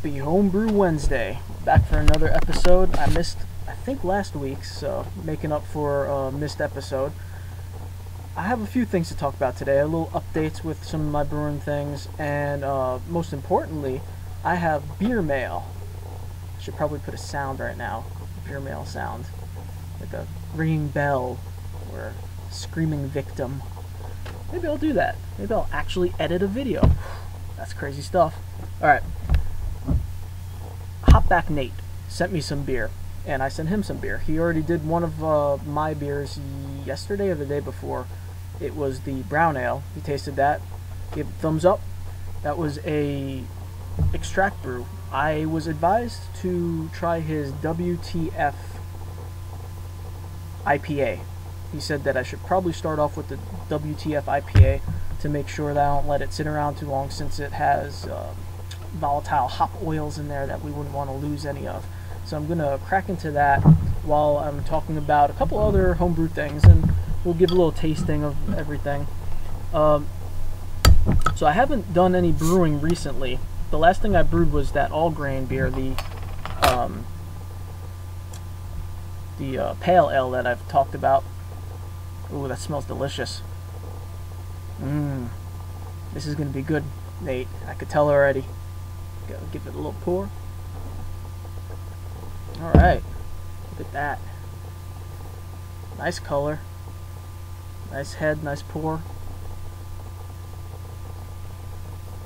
Happy Homebrew Wednesday. Back for another episode. I missed, I think, last week's, so making up for a missed episode. I have a few things to talk about today. A little updates with some of my brewing things, and most importantly, I have beer mail. I should probably put a sound right now. Beer mail sound. Like a ringing bell or a screaming victim. Maybe I'll do that. Maybe I'll actually edit a video. That's crazy stuff. Alright. HopbackNate sent me some beer, and I sent him some beer. He already did one of my beers yesterday or the day before. It was the brown ale. He tasted that, gave it a thumbs up. That was a extract brew. I was advised to try his WTF IPA. He said that I should probably start off with the WTF IPA to make sure that I don't let it sit around too long, since it has volatile hop oils in there that we wouldn't want to lose any of. So I'm going to crack into that while I'm talking about a couple other homebrew things, and we'll give a little tasting of everything. So I haven't done any brewing recently. The last thing I brewed was that all-grain beer, the pale ale that I've talked about. Ooh, that smells delicious. This is going to be good, Nate. I could tell already. Go give it a little pour. Alright. Look at that. Nice color. Nice head, nice pour.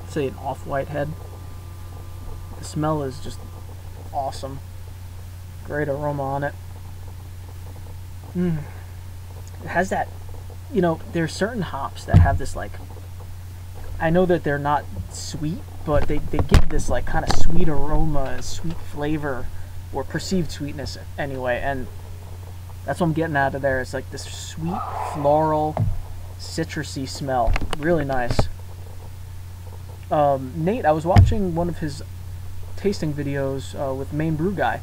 I'd say an off-white head. The smell is just awesome. Great aroma on it. It has that, you know, there's certain hops that have this, like, I know that they're not sweet, but they give this like kind of sweet aroma and sweet flavor, or perceived sweetness anyway, and that's what I'm getting out of there. It's like this sweet, floral, citrusy smell. Really nice. Nate, I was watching one of his tasting videos with Main Brew Guy,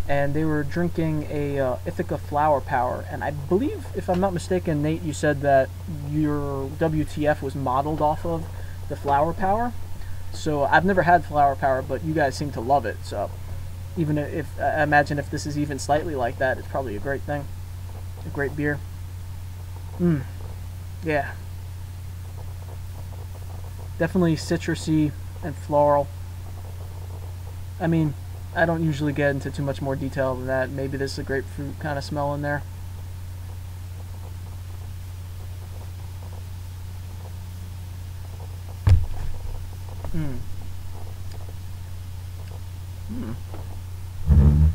and they were drinking a Ithaca Flower Power, and I believe, if I'm not mistaken, Nate, you said that your WTF was modeled off of the Flower Power. So I've never had Flower Power, but you guys seem to love it, so even if, I imagine if this is even slightly like that, it's probably a great thing. A great beer. Yeah. Definitely citrusy and floral. I mean, I don't usually get into too much more detail than that. Maybe there's a grapefruit kind of smell in there.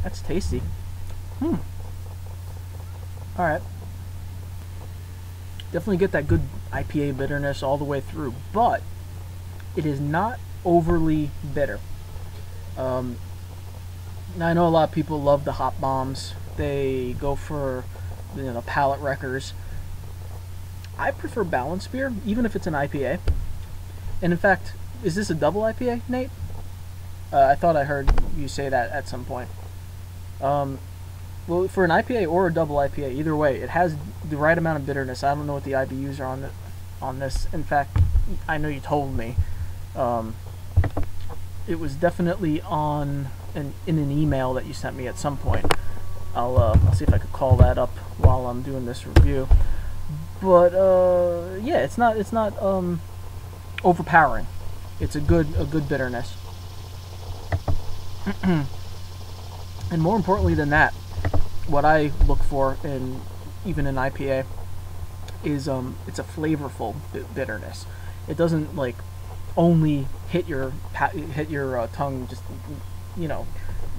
That's tasty. Alright. Definitely get that good IPA bitterness all the way through, but it is not overly bitter. Now, I know a lot of people love the hop bombs. They go for, you know, palate wreckers. I prefer balanced beer, even if it's an IPA. And in fact, is this a double IPA, Nate? I thought I heard you say that at some point. Well, for an IPA or a double IPA, either way, it has the right amount of bitterness. I don't know what the IBUs are on this. In fact, I know you told me. It was definitely in an email that you sent me at some point. I'll see if I could call that up while I'm doing this review. But yeah, it's not overpowering. It's a good bitterness. And more importantly than that, what I look for in even an IPA is it's a flavorful bitterness. It doesn't like only hit your tongue, just, you know,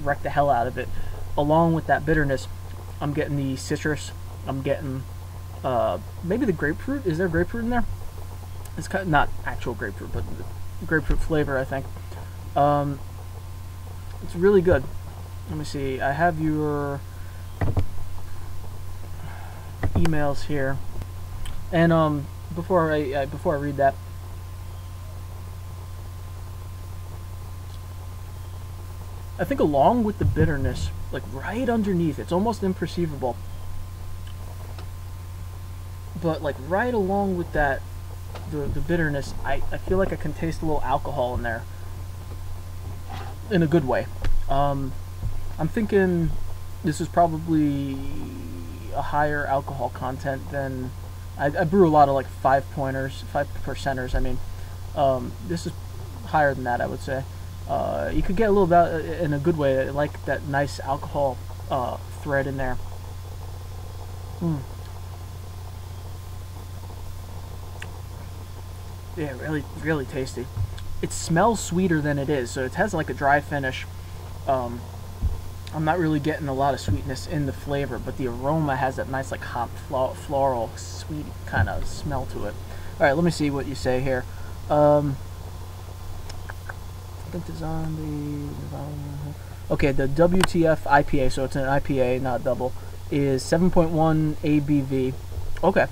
wreck the hell out of it. Along with that bitterness, I'm getting the citrus. I'm getting maybe the grapefruit. Is there grapefruit in there? It's kind of not actual grapefruit, but the grapefruit flavor, I think. It's really good. Let me see. I have your emails here, and before I read that, I think along with the bitterness, like right underneath, it's almost imperceivable, but like right along with that, the bitterness, I feel like I can taste a little alcohol in there. in a good way. I'm thinking this is probably a higher alcohol content than I brew a lot of like 5%ers. I mean, this is higher than that, I would say. You could get a little bit in a good way. I like that nice alcohol thread in there. Yeah, really, really tasty. It smells sweeter than it is, so it has like a dry finish. I'm not really getting a lot of sweetness in the flavor, but the aroma has that nice like hop floral sweet kind of smell to it. All right, let me see what you say here. Okay, the WTF IPA, so it's an IPA, not double, is 7.1 ABV. Okay,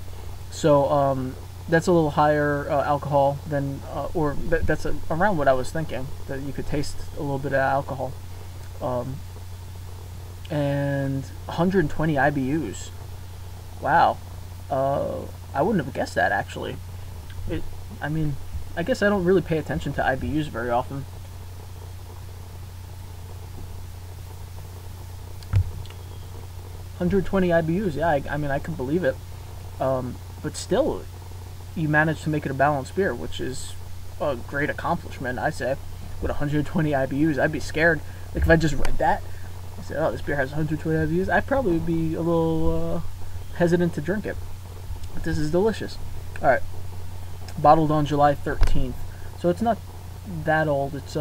so that's a little higher alcohol than, or that's around what I was thinking, that you could taste a little bit of alcohol. And 120 IBUs. Wow. I wouldn't have guessed that, actually. I mean, I guess I don't really pay attention to IBUs very often. $120 IBUs, yeah, I mean, I could believe it. But still, you managed to make it a balanced beer, which is a great accomplishment, I say. With 120 IBUs, I'd be scared. Like, if I just read that, I said, oh, this beer has 120 IBUs, I'd probably be a little hesitant to drink it. But this is delicious. Alright. Bottled on July 13th. So it's not that old. It's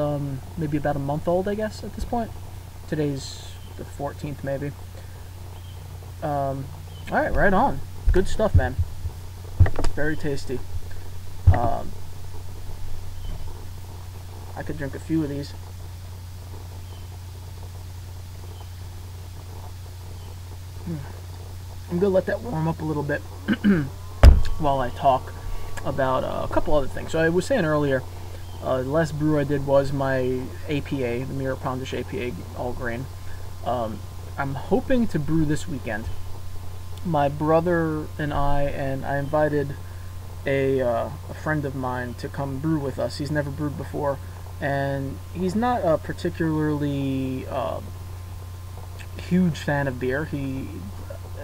maybe about a month old, I guess, at this point. Today's the 14th, maybe. Alright, right on. Good stuff, man. Very tasty. I could drink a few of these. I'm gonna let that warm up a little bit while I talk about a couple other things. So I was saying earlier, the last brew I did was my APA, the Mirror Pondish APA all grain. I'm hoping to brew this weekend. My brother and I invited a friend of mine to come brew with us. He's never brewed before, and he's not a particularly huge fan of beer. He,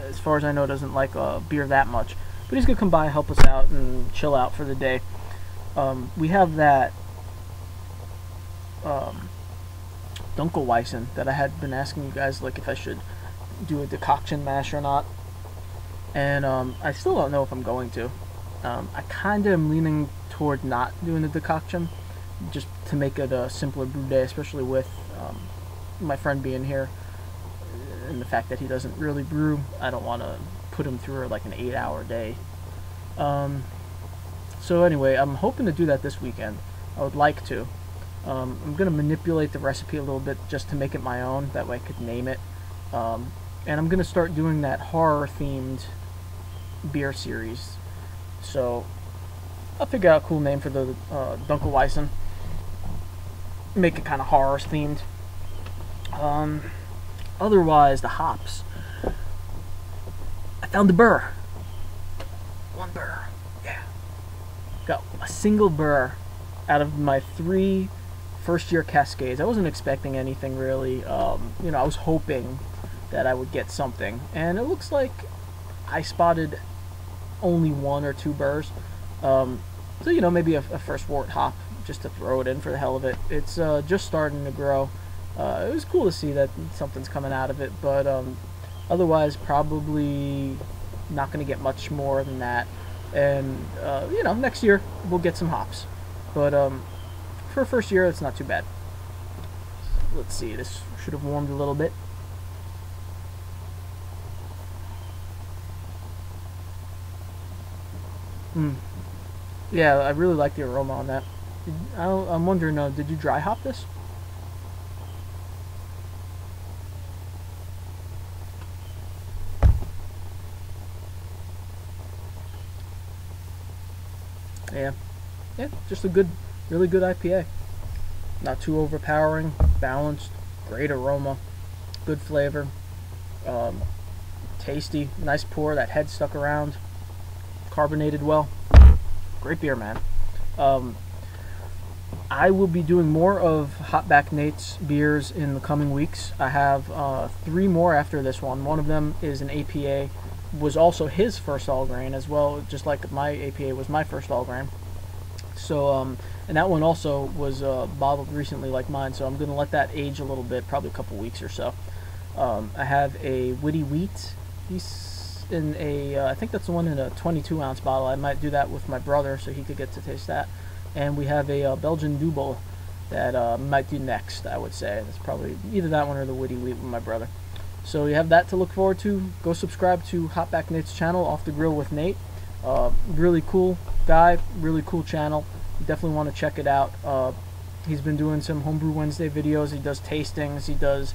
as far as I know, doesn't like beer that much. But he's gonna come by, help us out, and chill out for the day. We have that Dunkelweizen that I had been asking you guys, like, if I should do a decoction mash or not. And I still don't know if I'm going to. I kind of am leaning toward not doing the decoction, just to make it a simpler brew day, especially with my friend being here, and the fact that he doesn't really brew. I don't want to put him through like an 8-hour day. So anyway, I'm hoping to do that this weekend. I would like to. I'm going to manipulate the recipe a little bit just to make it my own, that way I could name it. And I'm going to start doing that horror-themed beer series. So I'll figure out a cool name for the Dunkelweizen. Make it kind of horror-themed. Otherwise, the hops. I found the burr. One burr. Yeah. Got a single burr out of my 3 first-year Cascades. I wasn't expecting anything really. You know, I was hoping that I would get something, and it looks like I spotted only 1 or 2 burrs. So, you know, maybe a first wort hop just to throw it in for the hell of it. It's just starting to grow. It was cool to see that something's coming out of it, but otherwise probably not going to get much more than that. And you know, next year we'll get some hops, but for a first year it's not too bad. Let's see, this should have warmed a little bit. Yeah, I really like the aroma on that. I'm wondering, did you dry hop this? Yeah, just a good, really good IPA. Not too overpowering, balanced, great aroma, good flavor, tasty, nice pour, that head stuck around, carbonated well. Great beer, man. I will be doing more of HopbackNate's beers in the coming weeks. I have 3 more after this one. One of them is an APA, was also his first all grain as well, just like my APA was my first all grain. So, and that one also was bottled recently like mine, so I'm going to let that age a little bit, probably a couple weeks or so. I have a Witty Wheat. He's in a, I think that's the one in a 22-ounce bottle. I might do that with my brother so he could get to taste that. And we have a Belgian Double that might do next, I would say. It's probably either that one or the Witty Wheat with my brother. So you have that to look forward to. Go subscribe to HopbackNate's channel, Off the Grill with Nate. Really cool guy, really cool channel. You definitely want to check it out. He's been doing some Homebrew Wednesday videos. He does tastings. He does,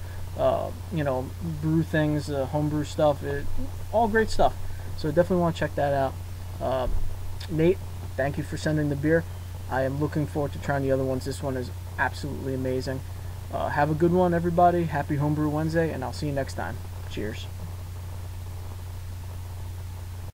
you know, brew things, homebrew stuff. All great stuff. So definitely want to check that out. Nate, thank you for sending the beer. I am looking forward to trying the other ones. This one is absolutely amazing. Have a good one, everybody. Happy Homebrew Wednesday, and I'll see you next time. Cheers.